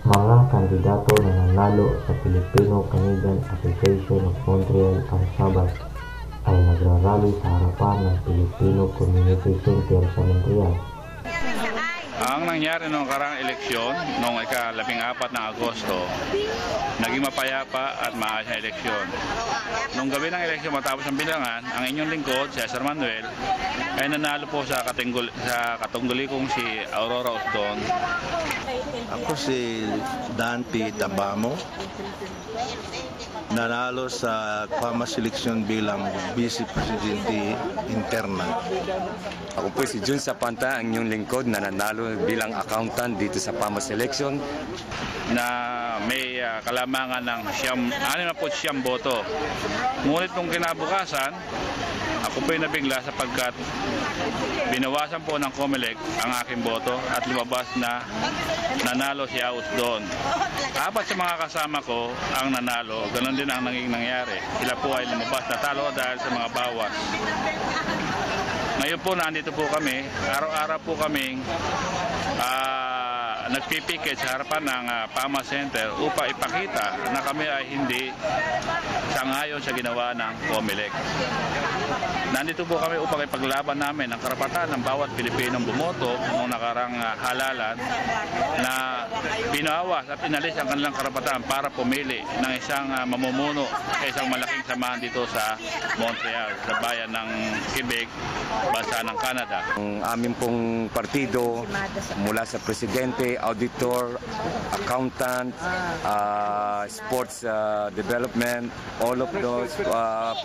Mga kandidato na nanalo sa Filipino-Canadian Association of Montreal ang Sabat ay nagrarally sa harapan ng Filipino Community Center sa Montreal. Ang nangyari noong karang eleksyon, noong ika-14 ng Agosto, naging mapayapa at maayos na eleksyon. Noong gabi ng eleksyon matapos ang bilangan, ang inyong lingkod, Cesar Manuel, ay nanalo po sa katunggulikong si Aurora Osdon. Ako si Dan P. Tabamo, nanalo sa PAMAS seleksyon bilang Vice Presidente Interna. Ako po si Jun Sapanta, ang inyong lingkod na nanalo bilang accountant dito sa PAMAS seleksyon na may kalamangan ng 69 boto. Ngunit nung kinabukasan, ako po'y nabigla sapagkat binawasan po ng COMELEC ang aking boto at lumabas na nanalo si Osdon. 4 sa mga kasama ko ang nanalo, ganun din ang naging nangyari. Sila po ay lumabas na talo dahil sa mga bawas. Ngayon po nandito po kami, araw-araw po kaming nagpipikit sa harapan ng PAMAS Center upang ipakita na kami ay hindi sangayon sa ginawa ng COMELEC. Nandito po kami upang ipaglaban namin ang karapatan ng bawat Pilipinong bumoto noong nakarang halalan na binawas at inalis ang kanilang karapatan para pumili ng isang mamumuno sa isang malaking samahan dito sa Montreal, sa bayan ng Quebec, bansa ng Canada. Ang aming pong partido mula sa presidente, auditor, accountant, sports development, all of those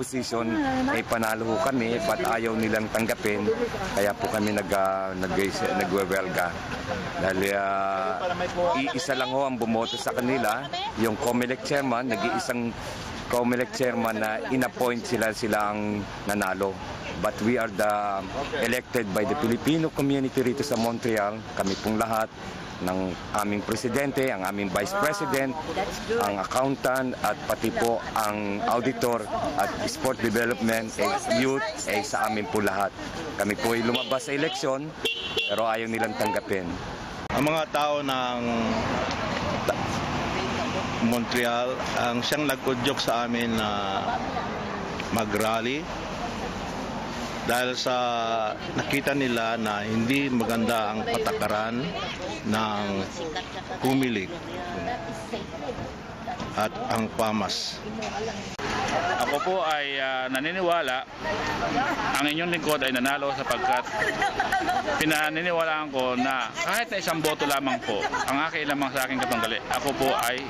position ay panalo kami, but ayaw nilang tanggapin, kaya po kami nagwewelga. Dahil iisa lang ho ang bumoto sa kanila, yung COMELEC chairman, nag-iisang COMELEC chairman na inappoint sila ang nanalo. But we are the elected by the Filipino community rito sa Montreal, kami pong lahat, ng aming presidente, ang aming vice president, ang accountant at pati po ang auditor at sport development, youth, sa amin po lahat. Kami po ay lumabas sa eleksyon pero ayaw nilang tanggapin. Ang mga tao ng Montreal ang siyang nag-udyok sa amin na mag-rally dahil sa nakita nila na hindi maganda ang patakaran ng COMELEC at ang PAMAS. Ako po ay naniniwala ang inyong lingkod ay nanalo sapagkat pinaniniwalaan ko na kahit na isang boto lamang po ang aking lamang sa aking katunggali, ako po ay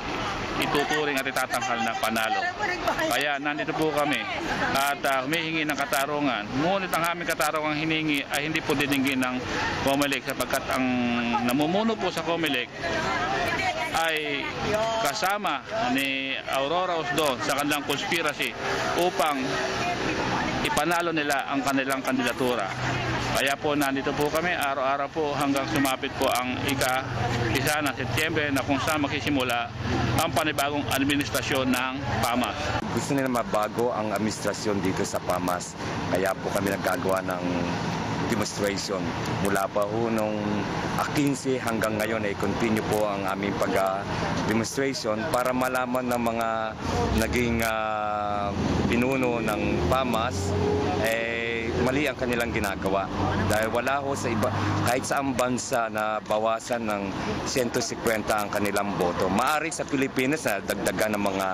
ituturing at itatanghal na panalo. Kaya nandito po kami at humihingi ng katarungan. Ngunit ang aming katarungan hiningi ay hindi po diningin ng COMELEC sapagkat ang namumuno po sa COMELEC ay kasama ni Aurora Osdon sa kanilang conspiracy upang ipanalo nila ang kanilang kandidatura. Kaya po nandito po kami araw-araw po hanggang sumapit po ang ika-1 ng Setyembre na kung saan magsisimula ang panibagong administrasyon ng PAMAS. Gusto nila mabago ang administrasyon dito sa PAMAS, kaya po kami naggagawa ng demonstration. Mula pa ho nung 15 hanggang ngayon ay continue po ang aming pag-demonstration para malaman ng mga naging pinuno ng PAMAS mali ang kanilang ginagawa. Dahil wala ho sa iba, kahit saang bansa na bawasan ng 150 ang kanilang boto. Maaari sa Pilipinas na dagdagan ng mga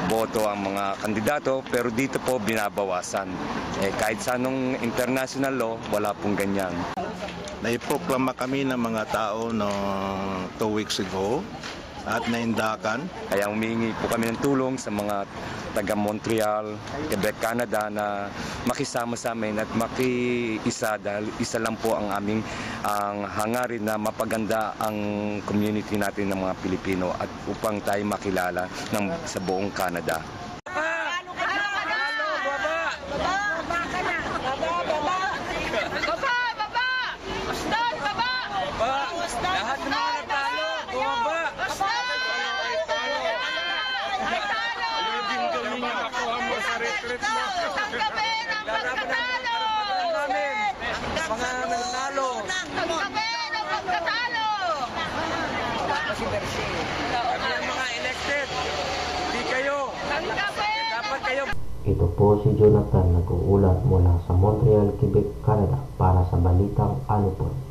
boto ang mga kandidato, pero dito po binabawasan. Kahit sa anong international law, wala pong ganyan. Naiproklama kami ng mga tao no 2 weeks ago at naindakan. Kaya humingi po kami ng tulong sa mga taga Montreal, Quebec, Canada na makisama sa amin at makiisa dahil isa lang po ang aming hangarin na mapaganda ang community natin ng mga Pilipino at upang tayo makilala sa buong Canada. Tanggapin ang pagkatalo! Mga nanalo! Tanggapin ang pagkatalo! Ito po si Jonathan nag-uulat mula sa Montreal, Quebec, Canada para sa Balitang Anupod.